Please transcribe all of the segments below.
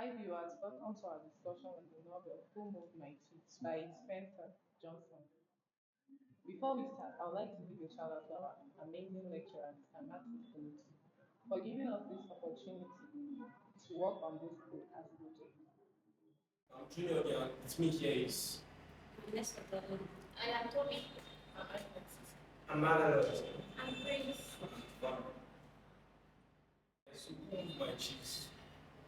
Hi viewers, welcome to our discussion on the novel Who Moved My Cheeks by Spencer Johnson. Before we start, I would like to give a shout out to our amazing lecturer, Mr. Martin Kuluti, for giving us this opportunity to work on this book as a project. Junior, yeah, it's me here is. Yes, I am Toby. I'm Margaret. I'm Grace. Move My Cheeks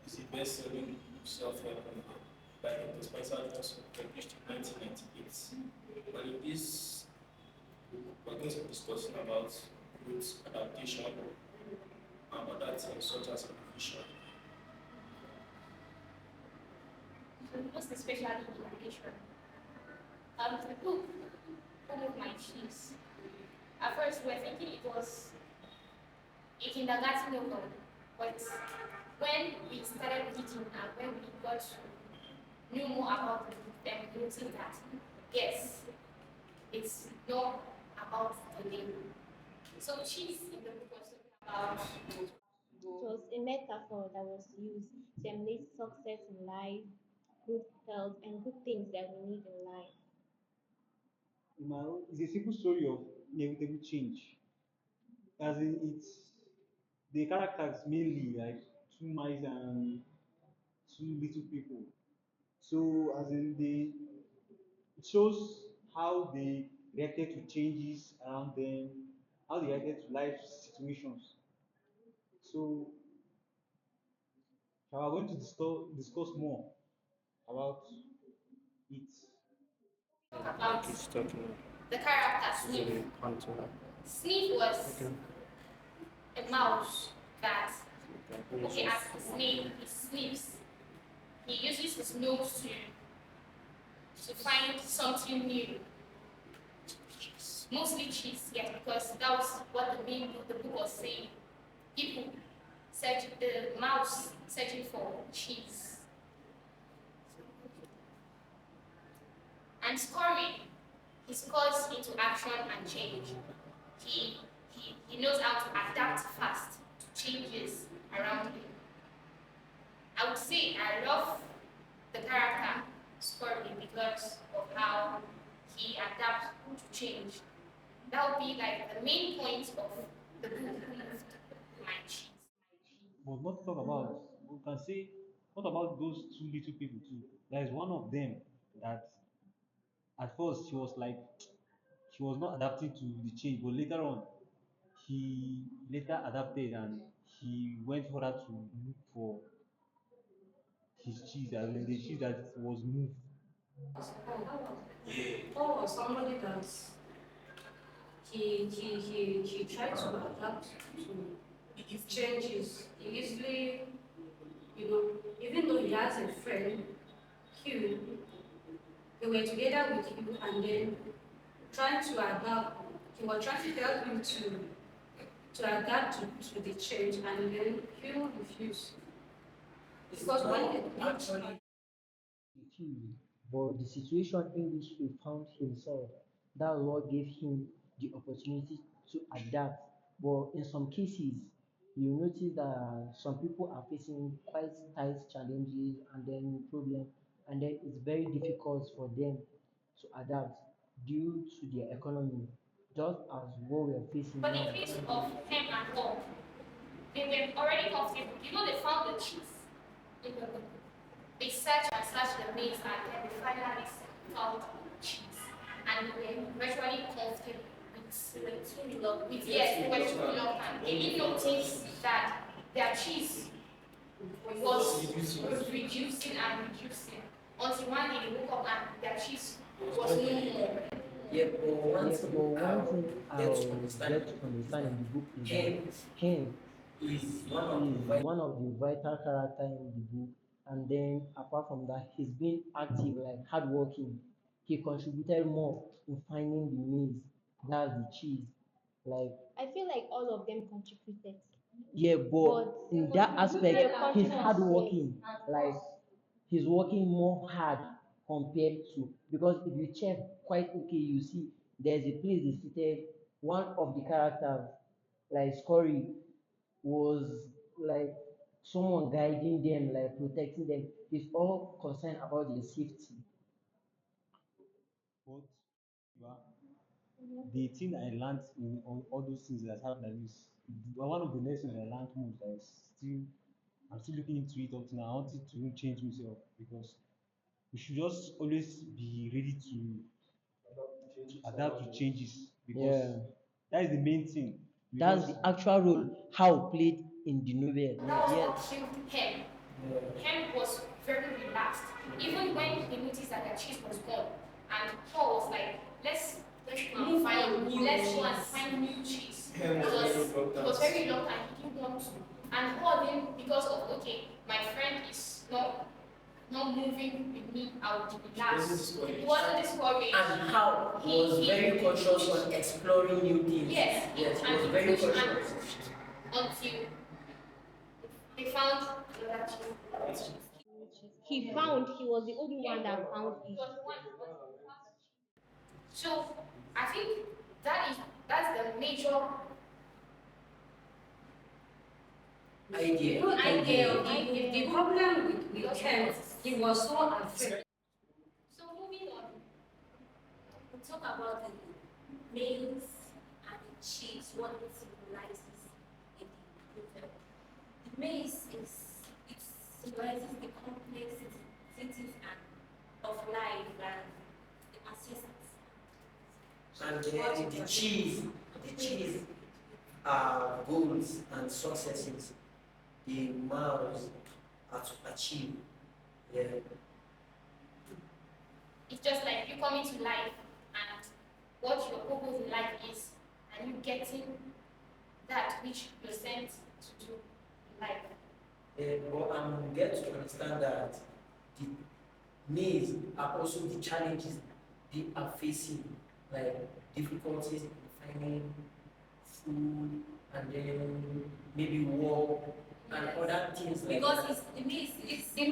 is the best-selling self-help novel by Dr. Spencer Johnson, published in 1998. And in this book, we're going to be discussing about growth, adaptation, and other things such as education. So what's the special education? The book, Home of My Cheese. At first, we were thinking it was a kindergarten novel, but when we started reading and when we got to know more about the book, then we noticed that yes, it's not about the name. So cheese in the book was talking about. It was a metaphor that was used to emulate success in life, good health, and good things that we need in life. It's a simple story of inevitable change. As in, it's the characters mainly like two mice and two little people. So, as in, it shows how they reacted to changes around them, how they reacted to life situations. So, we are going to discuss more about it. About It's talking the character to the Sniff. hunter. Sniff was Okay. a mouse that, okay, as his Okay. name, he sniffs. He uses his nose to find something new, mostly cheese, yes, because that was what the book was saying. People the mouse searching for cheese. And Scurry, he scores into action and change. He knows how to adapt fast to changes around him. I would say I love the character Scurry because of how he adapts to change. That would be like the main point of the book Who Moved My Cheese. But not talk about, we can say, what about those two little people too? There is one of them that at first she was not adapting to the change, but later on he later adapted and he went further to look for his cheese and the cheese that was moved. Paul was somebody that he tried to adapt to changes. He easily, even though he has a friend, Hugh, they were together with Hugh and then trying to adapt. He was trying to help him to adapt to the change and then Hugh refused. Because when Actually, refused, but the situation in which he found himself, that was what gave him the opportunity to adapt. But in some cases, you notice that some people are facing quite tight challenges and then problems, and then it's very difficult for them to adapt due to their economy, just as what we are facing But in now. case of Hem and Paul, they were already comfortable. They found the cheese in the book. They searched and searched the maze and then they finally found cheese. And they were virtually comfortable with yes, they were too reluctant. They didn't notice that their cheese was reducing and reducing until one day they woke up and their cheese was no more. Yeah, but one thing I'll get to understand in the book is that Ken is is one of the vital character in the book, and then apart from that, he's been active, like hardworking. He contributed more in finding the means, that's the cheese. Like, I feel like all of them contributed. yeah, But but in that their aspect, he's contributions, hardworking. Like, he's working more hard compared to, because if you check quite okay, you see there's a place they seated one of the characters, like Scory, was like someone guiding them, like protecting them. He's all concerned about their safety. But the thing I learned in all those things that happened like this, one of the lessons I learned most that is still I'm still looking into it up to now. I want it to even change myself because we should just always be ready to adapt to changes because Yeah, that is the main thing. that's Because the actual role how played in the novel. That was Yes. what killed him. Him was very relaxed. Even when he noticed that the cheese was gone, and Paul was like, let's move on, let's go and find new cheese. He was very reluctant, he didn't want to. And Paul then, because of okay, my friend is not moving with me, I would relax. He wasn't discouraged. And how he was very cautious on exploring new things. Yes, Yes, he and was he very pushed cautious. until they found another cheese. He found, he was the only one that found He it. was the one. So I think that's the major Idea. No idea of Idea. the problem with Ken, he was so afraid. so moving on. We talk about the maize and the cheese, what it symbolizes in the novel. The maize it symbolizes the complexities and of life and the ancestors. And the cheese are goals and successes the miles are to achieve. Yeah. It's just like you come into life and what your purpose in life is, and you getting that which you're sent to do in life. But get to understand that the needs are also the challenges they are facing, like difficulties in finding food and then maybe work and other things like Because that. the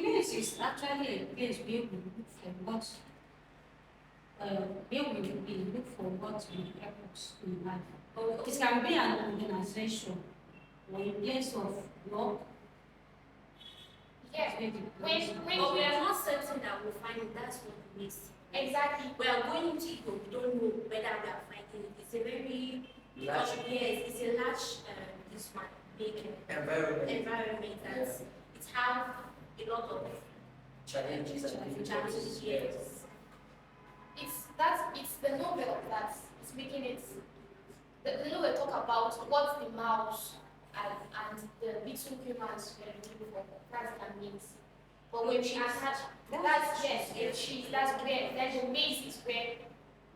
maze is actually a place where we look for what where we look for what will help us in life. But it can be an organization or a place of work. Yeah. When But you we are not certain that we'll find it. That's what it means. exactly We are going to it, but we don't know whether we are finding it. It's a very Large yes, it's a large this one big environment, environment that it have a lot of challenges and challenges. difficulties. Yes. it's the novel that is making it. The novel talk about what the mouse and the little humans were looking for. That's the means. But when we attach, that's yes, the cheese. That's where then the maze is where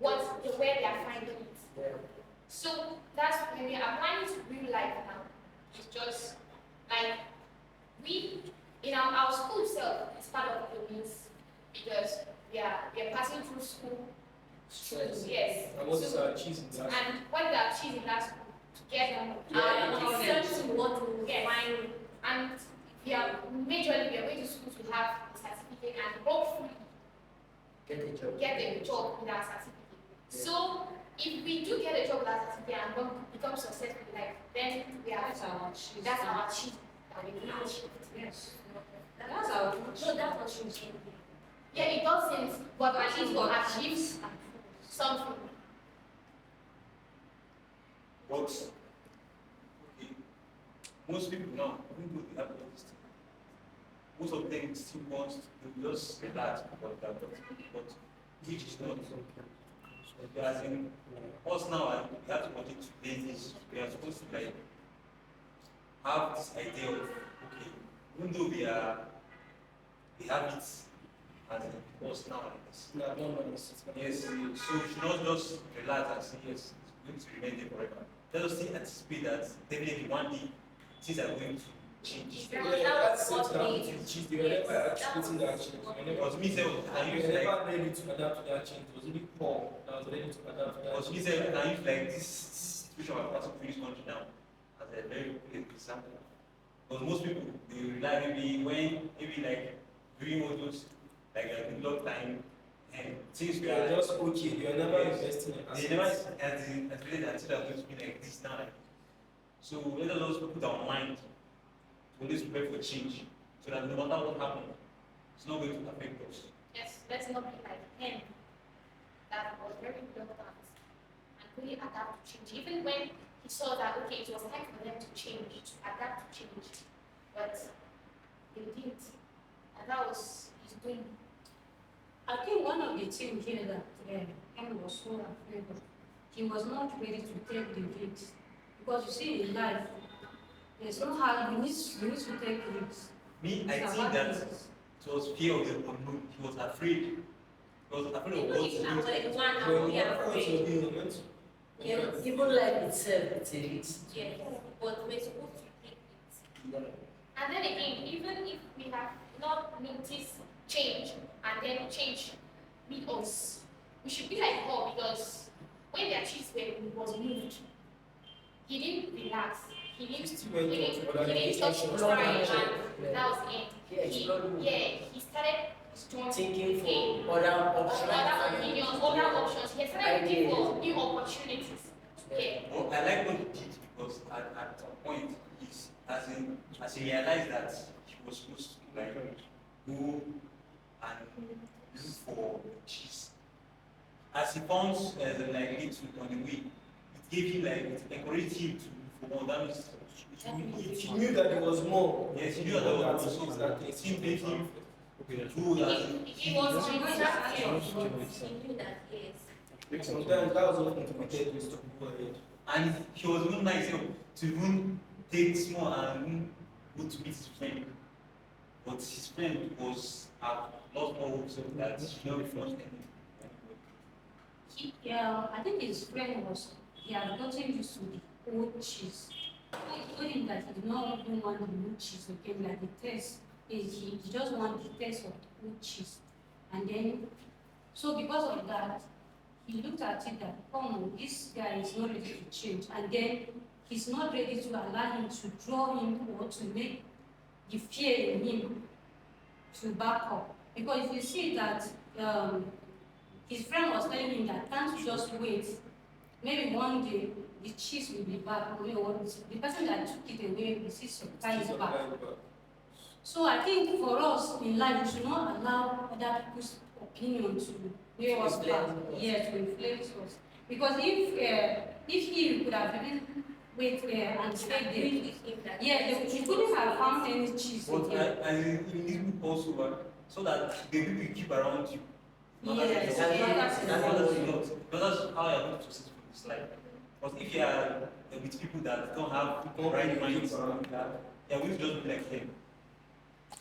where they are finding it. Yeah. So that's when we are applying to real life now. It's just like we in our school itself is part of the means because we are passing through school. Stress. Yes. And what is So- our cheese in that? and when we are achieving that to get Searching what to yes. find. And we are majorly we are going to school to have a certificate and hopefully Get a job. get a job with that certificate. So if we do get a job with that certificate and become successful in life, then That's our achievement. that's our achievement that we can achieve. Yes. That's our No, that was changing. Yeah, it doesn't, but at least we'll achieve something. But okay, most people now, even though they have all this thing, most of them still want to just relax about that, but which is not. As in us now, we have to continue to play this. We are supposed to like have this idea of okay, even though we have it as in us now like this. No, no, no, it's Yes, so we should not just relax and say yes, it's going to remain there forever. Let us still anticipate that definitely one day things are going to change. Yeah, that's it. That with cheese, they were never anticipating that change. They were never- Because me self, I they use were like never ready to adapt to that change. It was really Paul that was ready to adapt to that because me change. self, I use like this situation of passing through this country now as a very good example. Because most people they rely maybe when maybe like during all those like a lot time and things They were were just okay. They were never Yes. investing in they never assets. anticipated that it's going to be like this now. Like, so let us also put our mind to always prepare for change, so that no matter what happens, it's not going to affect us. Yes, let's not be like him. That was very important and really adapt to change. Even when he saw that okay, it was time for them to change, to adapt to change, but they didn't, and that was his doing. I think one of the things here that Henry was so afraid of, he was not ready to take the risks. Because you see in life, there's no how you need to take risks. Me, I It's think about that risks. it was fear of the unknown. He was afraid. He was afraid of Even what if to I'm do. like one, I Well, will be what was afraid. your opinion? Yes. Even life itself, it's a risk. Yes. But we're supposed to take it. Yeah. And then again, even if we have not noticed change and then change meet us, we should be like Paul because when their cheese was moved, he didn't relax. He didn't Still went he on didn't, to other he didn't things. just Explored try himself. and Yeah. that was the end. Yeah, explored more. He started his journey Thinking again. for other options. Other opinions, other options. He started looking for new opportunities. Yeah. Well, I like what he did because at some point, as he realized that he was supposed to like go and look for cheese. As he found like little on the way, it gave him like it encouraged him to look for more. That means He knew that there was more. yes, he knew that there was That more. is that It stimulated him Okay, that's to go as in He was He knew realized. that, yes. sometimes that was what motivated us to go ahead. and he was even nice to even take small and even go to meet his friend. But his friend was a lot more hope so that he not be anybody. Yeah, I think his friend he had gotten used to the old cheese. He told him that he did not even want the new cheese again, like the taste. He just wanted the taste of the old cheese. And then, so because of that, he looked at it that, oh no, this guy is not ready to change. And then he's not ready to allow him to draw him or to make the fear in him to back up. Because if you see that his friend was telling him that can't you just wait? Maybe one day the cheese will be back, or the person that took it away will see surprise back. So I think for us in life, we should not allow other people's opinion to weigh us back. Yeah, to influence us. Because if he could have even wait and stayed there, yeah, he couldn't have found any cheese But again. I in this book also, so that the people you keep around you. Not that Yes, it's yes, not yes. that's how you're going to succeed in this life. But if you are with people that don't have right minds, you're going to just be like them.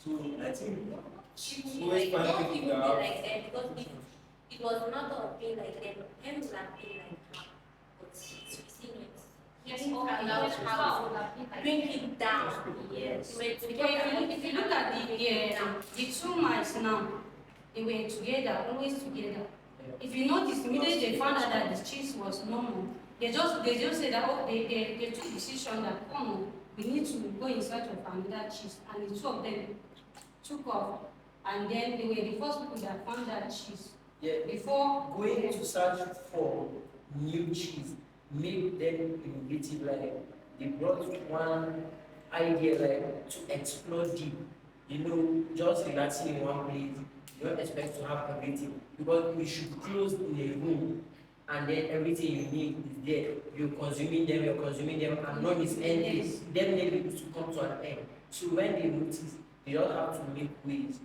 So I think Like, don't even be like them because if it was not of being like them, him would have been like her. But it's resilient. Yes, He all allowed how how would have been like bring it down. Yes. Because if you look at the two mice now, they were together, always together. If you notice, immediately they found out that the cheese was normal. They just said that they took decision that oh no, we need to go in search of another cheese, and the two of them took off, and then they were the first people that found that cheese. Yeah, Before going to search for new cheese made them innovative. Like they brought one idea like to explore deep. Just relaxing in one place. You don't expect to have everything because you should close in a room and then everything you need is there. You're consuming them, and none is ending. Definitely it will come to an end. So when they notice, they don't have to make ways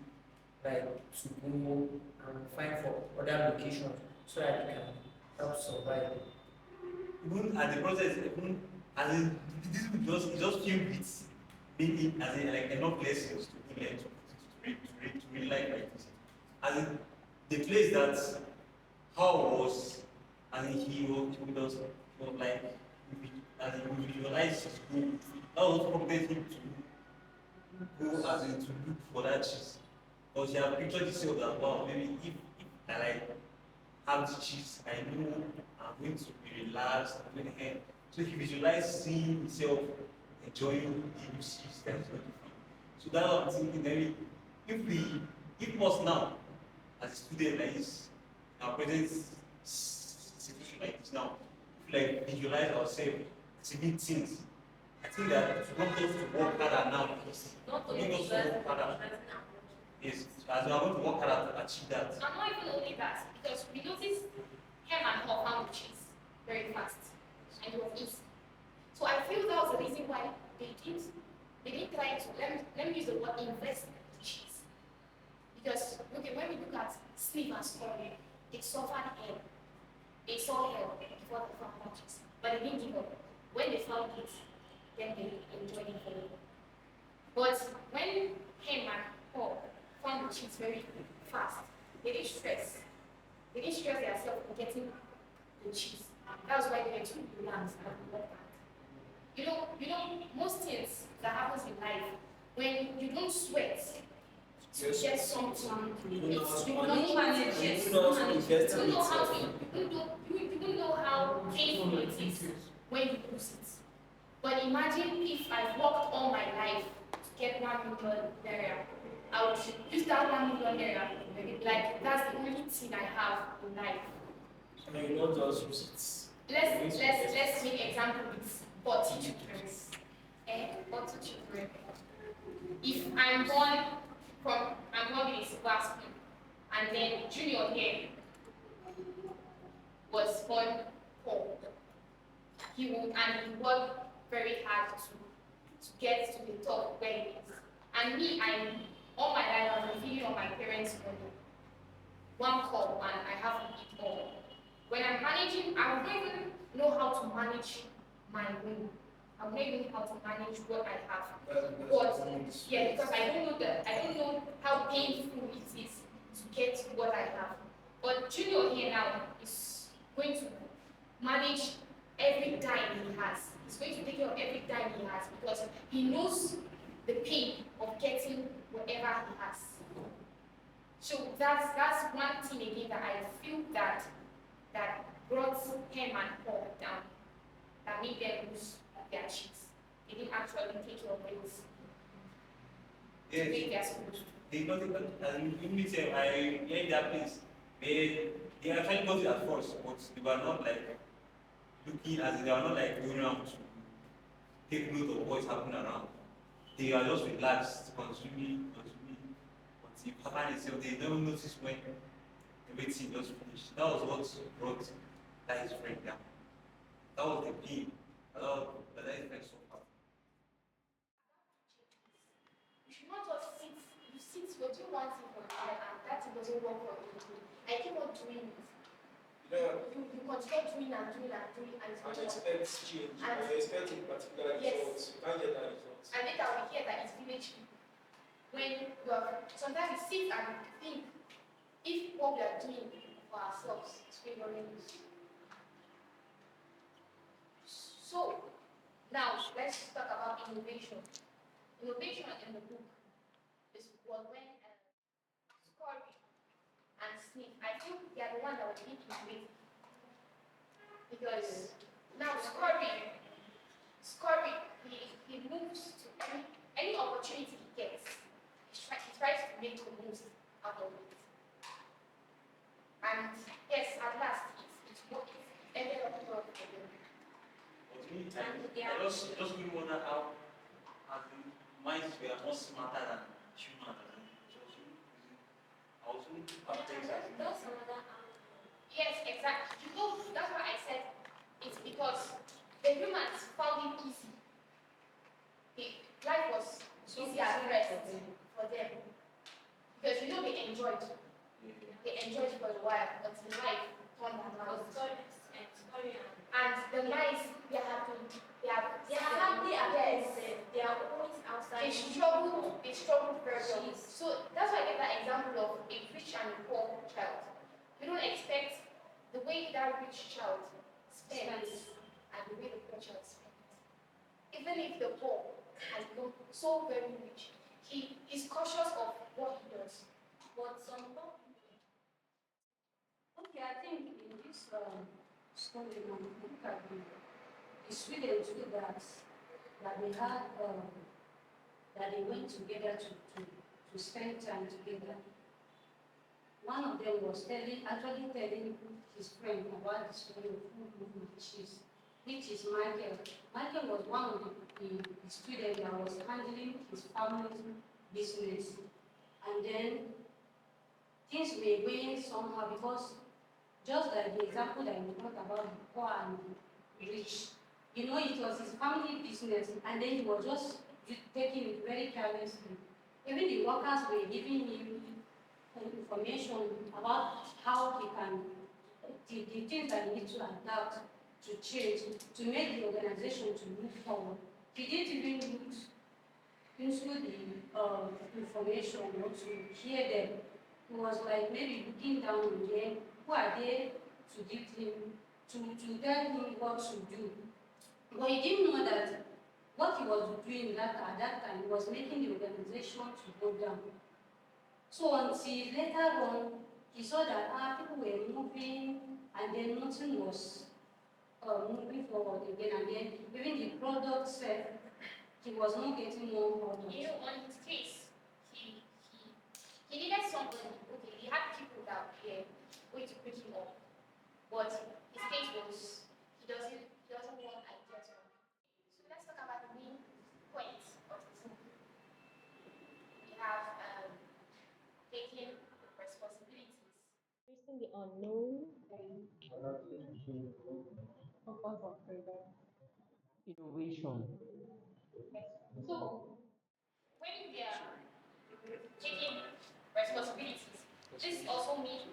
like to go and find for other locations so that they can help survive. even at the process, even as in this book just filled with being as in like enough lessons to learn to really like this. As in the place that how was as in he was like as in we visualize his goal. That was what prompted him to go as in to look for that cheese. Because he had pictured himself that wow, maybe if I like have the cheese, I know I'm going to be relaxed, I'm going to end. So he visualized seeing himself enjoying the new cheese that he's going to feel. So that's what I'm thinking. Maybe if us now, as a student like this, in our present situation like this now, if we like visualize ourselves, achieving things I think that it's not just to work harder now. Not We only need us to work harder. Yes, as we are going to work harder to achieve that. And not even only that, because we noticed him and her found cheese very fast, and it was easy. So I feel that was the reason why they didn't try to let me use the word invest in the cheese. Because okay, when we look at sleep and scoring, they suffered hell. They saw hell before they found that cheese. But they didn't give up. When they found it, then they enjoyed it forever. But when him and Paul found the cheese very fast, they didn't stress. They didn't stress themselves in getting the cheese. That's why they were too relaxed and worked hard. Most things that happens in life, when you don't sweat to get something, You don't know how to you manage. don't manage You it. don't know how to invest You in don't know how itself. you don't know how painful it is when you lose it. But imagine if I worked all my life to get 1 million naira. I would use that 1 million naira. Like that's the only thing I have in life. So you don't just use it. Let's make example with 40 children. 40 children. If I'm born with a silver spoon, and then Junior here was born poor, he worked very hard to get to the top where he is. And me, all my life I've been feeding on my parents' money. One cup and I have to eat all. When I'm managing, I don't even know how to manage my money. I don't even know how to manage what I have. But yeah, because I don't know how painful it is to get what I have. But Junior here now is going to manage every dime he has. He's going to take care of every dime he has because he knows the pain of getting whatever he has. So that's one thing again that I feel that brought him and Paul down, that made them lose their cheeks. They didn't actually take care of it. Yes. Make their schools. They got it, and you meet them, I hear that place. They actually got it at first, but they were not like looking as they were not like going around to take note of what's happening around. They are just relaxed, consuming. But if happen itself, they don't notice when everything just finished. That was what brought that his friend down. That was the pain. That his friend suffered. You should not just sit, you do one thing for a while and that thing doesn't work for you. I keep on doing it. You continue doing and it's not expect change. You expect a particular result. You can't get that result. And later we hear that it's village people. When sometimes we sit and think if what we are doing for ourselves is favoring us. So now let's talk about innovation. Innovation in the book was when Scurry and Sniff, I think they are the ones that were being innovative. Because now Scurry, he moves to any opportunity he gets, he tries to make the most out of it. And yes, at last it's ended up well for them. But me, I just really wonder how as the minds were not smarter than human. I was really perplexed. That's another Yes, exactly. That's why I said it's because the humans found it easy. Life was easy at first for them. Because they enjoyed. They enjoyed for a while until life turned around. And the mice, they are happy. They are happy at yes. home. They are always outside. They struggled very well. So that's why I get that example of a rich and a poor child. You don't expect the way that rich child spends and the way the poor child spends. Even if the poor has become so very rich, he is cautious of what he does. But some people. Okay, I think in this story, when we look at the students with that they had that they went together to spend time together. One of them was actually telling his friend about the story of who moved my cheese. which is Michael. Michael was one of the students that was handling his family's business. And then things were going somehow because just like the example that we talked about, the poor and the rich, it was his family business, and then he was just taking it very carelessly. Even the workers were giving him information about how he can, the things that he needs to adapt, to change, to make the organization to move forward. He didn't even look into the information or to hear them. He was like maybe looking down on them. Who are they to give him, to tell him what to do? But he didn't know that what he was doing at that time was making the organization to go down. So until later on, he saw that people were moving and then nothing was moving forward again. And then even the product self, he was not getting more products. On his case, he needed somebody. Okay, he had people that were going to pick him up, but his case was he doesn't want ideas from him. So let's talk about the main point of this movie. We have taking responsibilities. Facing the unknown, Purpose of freedom. innovation. So when we are taking responsibilities, this also means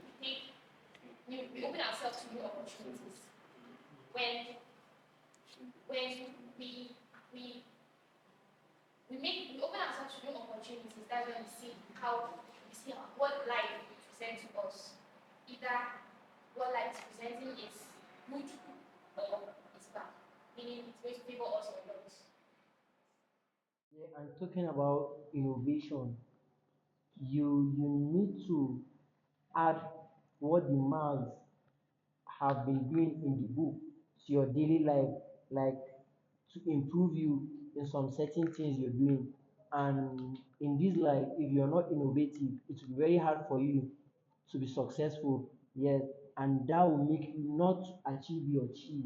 we open ourselves to new opportunities. When when we we open ourselves to new opportunities, that's when we see what life presents to us. Either what life is presenting is good or it's bad, meaning it's going to favor us or not. Yeah, and talking about innovation, you need to add what the mouths have been doing in the book to your daily life, like to improve you in some certain things you're doing. And in this life, if you're not innovative, it will be very hard for you to be successful. Yes, and that will make you not achieve your achieve.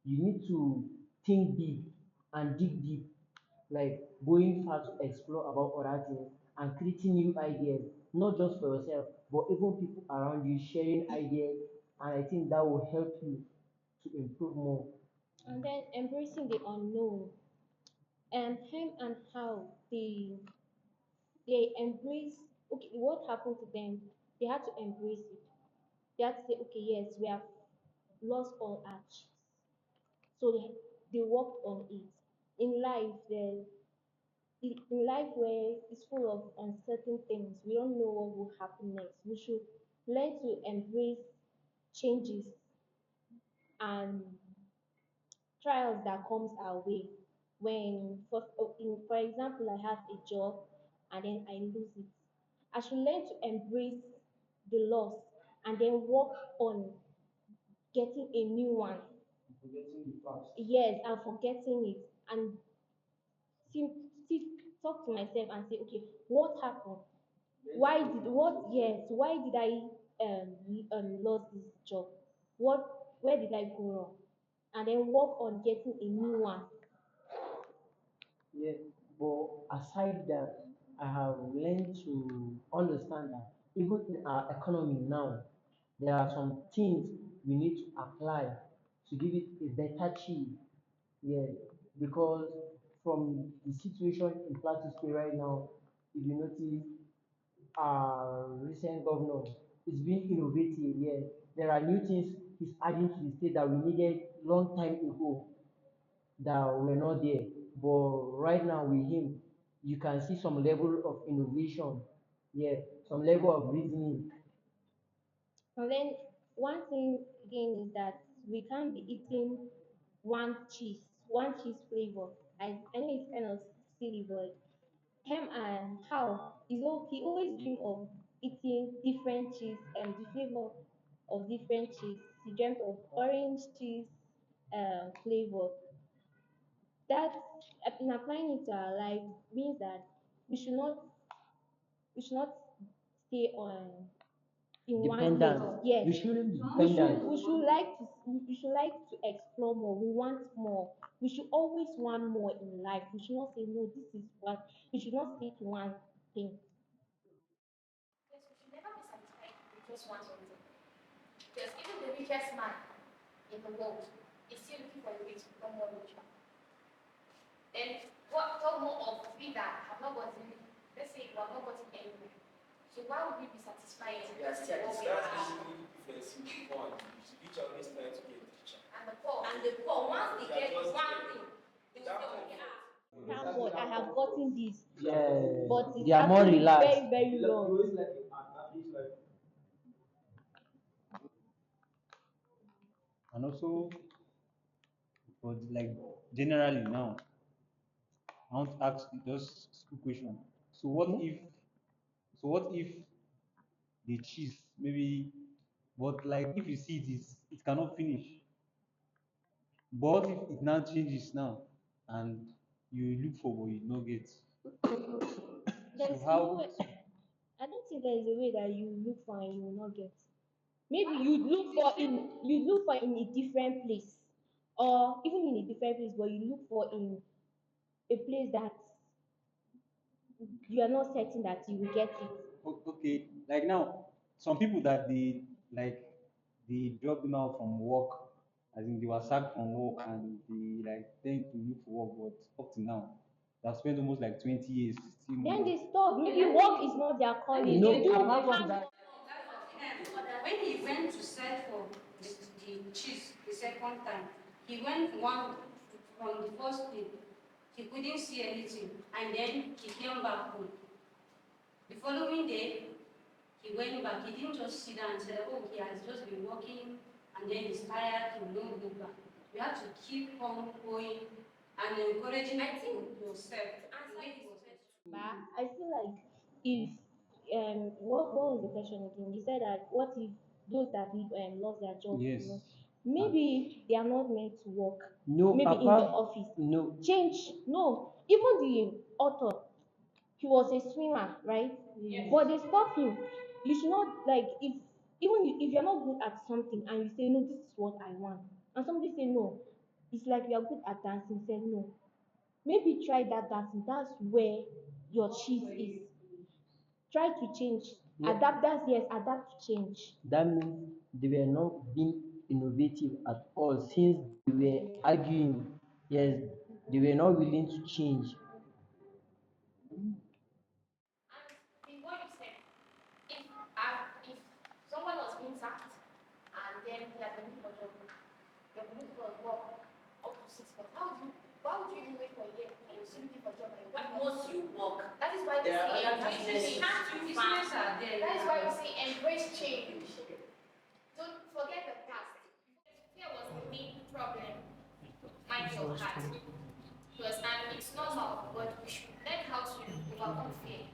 You need to think big and dig deep, like going far to explore about other things and creating new ideas, not just for yourself, but even people around you sharing ideas. And I think that will help you to improve more. and then embracing the unknown. And him and how they embrace, okay, what happened to them, they had to embrace it. They had to say, okay, yes, we have lost all our chiefs. So they worked on it. In life, in life where it's full of uncertain things, we don't know what will happen next. We should learn to embrace changes and trials that comes our way. When, for example, I have a job and then I lose it, I should learn to embrace the loss and then work on getting a new one. Forgetting the past. Yes, I'm forgetting it and see, see, talk to myself and say, okay, what happened? Why did what? Yes, why did I lose this job? What? Where did I go wrong? And then work on getting a new one. Yeah, but aside that, I have learned to understand that even in our economy now, there are some things we need to apply to give it a better chief. Yeah, because from the situation in Plateau State right now, if you notice, our recent governor is being innovative. Yeah, there are new things he's adding to the state that we needed long time ago that were not there. But right now with him, you can see some level of innovation, yeah, some level of reasoning. And then one thing again is that we can't be eating one cheese flavor. I know it's kind of silly, but him and how he always dream of eating different cheese and the flavor of different cheese. He dreamt of orange cheese flavor. That in applying it to our life means that we should not we should not stay on in one place. Dependent. Yes, You shouldn't be we should dependent. like to explore more. We want more. We should always want more in life. We should not say no. This is what we should not stay to one thing. Yes, we should never be satisfied with just one something. Because even the richest man in the world is still looking for a way to become more richer. Then what talk more of we that have not gotten, let's say we have not gotten anywhere. So why would we be satisfied Yes, with yes, what we that's have? basically if a simple point. Each always trying to get richer. And the poor. And the poor, once they They are get just one thing, they will that say, okay, comfort. Thank God I have gotten this, Yeah, but it's they are more actually relaxed. very very wrong. And also, but like generally now, I want to ask you just a quick question. So what if they cheese maybe, but like if you see this, it cannot finish. But if it now changes now, and you look for but you not get. So There's no way. how? I don't think there is a way that you look for and you will not get. Maybe you look for in a different place, or even in a different place, but you look for in a place that you are not certain that you will get it. Okay, like now, some people that they drop them out from work, as in they were sacked from work and they like tend to look for work, but up to now, they have spent almost like 20 years still Then not. they stop. Maybe work is not their calling. No, They do apart from hand that, work. When he went to search for the cheese the second time, he went one from the first day. He couldn't see anything, and then he came back home. The following day, he went back. He didn't just sit down and say, "Oh, he has just been working, and then he's tired. He will not go back." You have to keep on going and encouraging. I think yourself. answer The way this he was. question. But I feel like if what was the question again? You said that what if those that lost their job, Yes. maybe they are not meant to work. no, Maybe in the apart, office. no, Change. No. Even the author, he was a swimmer, right? But they stop him. You should not like if you're not good at something and you say no, this is what I want, and somebody say no, it's like you are good at dancing, say no. Maybe try that dancing. That's where your cheese is. Try to change. yeah, Adapt. That's yes. Adapt to change. that means they were not being innovative at all since they were arguing. Yes, they were not willing to change. And before you said, if someone was being sacked and then he had been looking for a job, you're looking for work up to 6 months, why would you even wait for a year? Why are you still looking for a job and you're Why waiting for must you work? That is why we There are say other embrace businesses. change. Can't you businesses are there? That is why we say embrace change. Don't forget the past. Fear was the main problem, mind your heart. Because and it's normal, but we should learn how to overcome fear.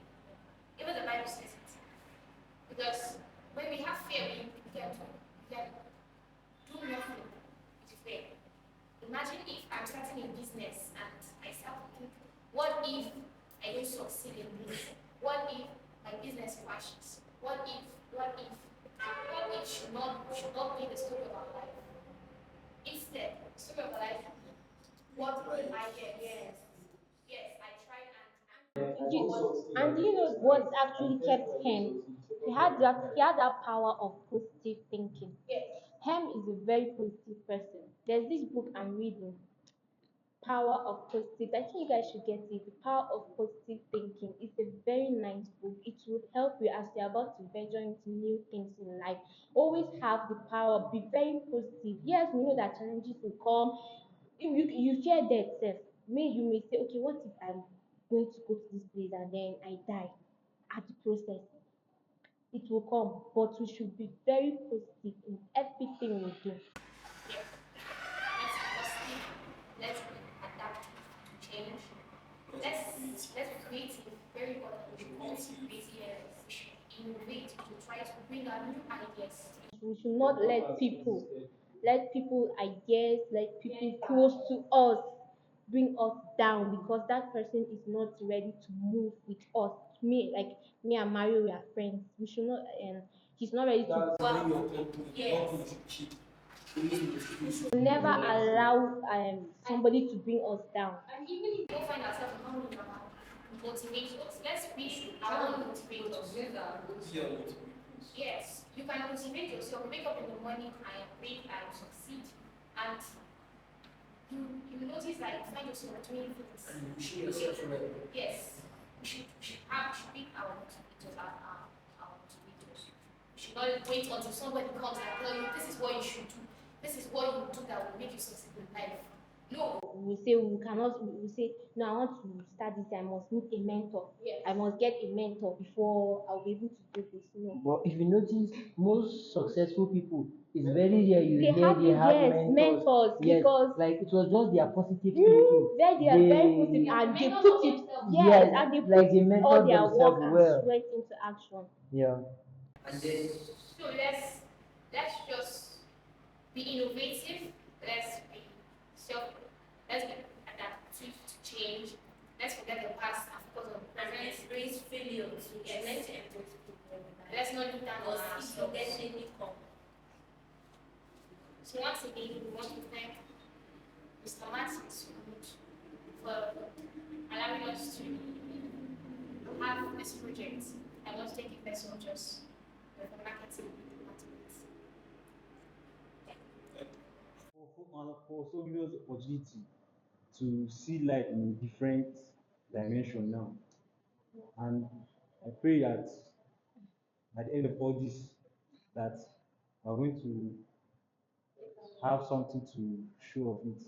Even the Bible says it. Because when we have fear, we can do nothing with fear. Imagine if I'm starting a business and I start to think, what if I don't succeed in this? What if my business crashes? What if should not be the story of our life? Instead, the story of our life should be, what if I get? Yes. Yes, I tried And do you know what actually kept him? He had that power of positive thinking. Hem is a very positive person. There's this book I'm reading, Power of Positive. I think you guys should get it. The Power of Positive Thinking. It's a very nice book. It will help you as you're about to venture into new things in life. Always have the power. Be very positive. Yes, we know that challenges will come. If you fear death, self. You may say, okay, what if I'm going to go to this place and then I die at the process? It will come, but we should be very positive in everything we do. yes. Let's be positive. Let's be adaptive to change. Let's be creative. Very important. We should always be creative. We should innovate. We should try to bring out new ideas. We should not let people ideas, let people close to us bring us down because that person is not ready to move with us. Me and Mario, we are friends. We should not he's not ready to That's go. when your company should keep always motivation. Never allow somebody to bring us down. And even if we don't find ourselves in company now, motivate us. Let's be our own motivators. Your motivation. Yes, you can motivate yourself. Wake up in the morning, I am brave, I will succeed. And you notice that you find yourself doing things. And you show yourself well. Yes. We should be our motivators, our motivators. We should not wait until somebody comes and tell you this is what you should do. This is what you do that will make you succeed in life. No. We say we cannot. We say no. I want to start this. I must meet a mentor. Yes. I must get a mentor before I'll be able to do this. No. But if you notice, most successful people, it's very rare you They hear have they have yes mentors Yes, because like it was just their positive thinking. where they are very positive and they put it yes and they like they put all mentored their themselves work and well. sweat into action. Yeah. And then So let's just be innovative. Let's be let's be adaptive to change. Let's forget the past and focus on the And present. embrace failure too. Yes. Learn to embrace failure. Let's not look down on Because it will ourselves. definitely come. So once again, we want to thank Mr. Martins for allowing us to have this project. I want to take it personal just with the marketing department. For also giving us the opportunity to see life in a different dimension now. And I pray that at the end of all this, that we're going to have something to show of it.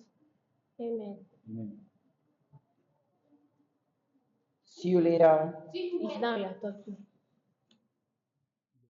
Amen. Amen. See you later. It's now you're talking.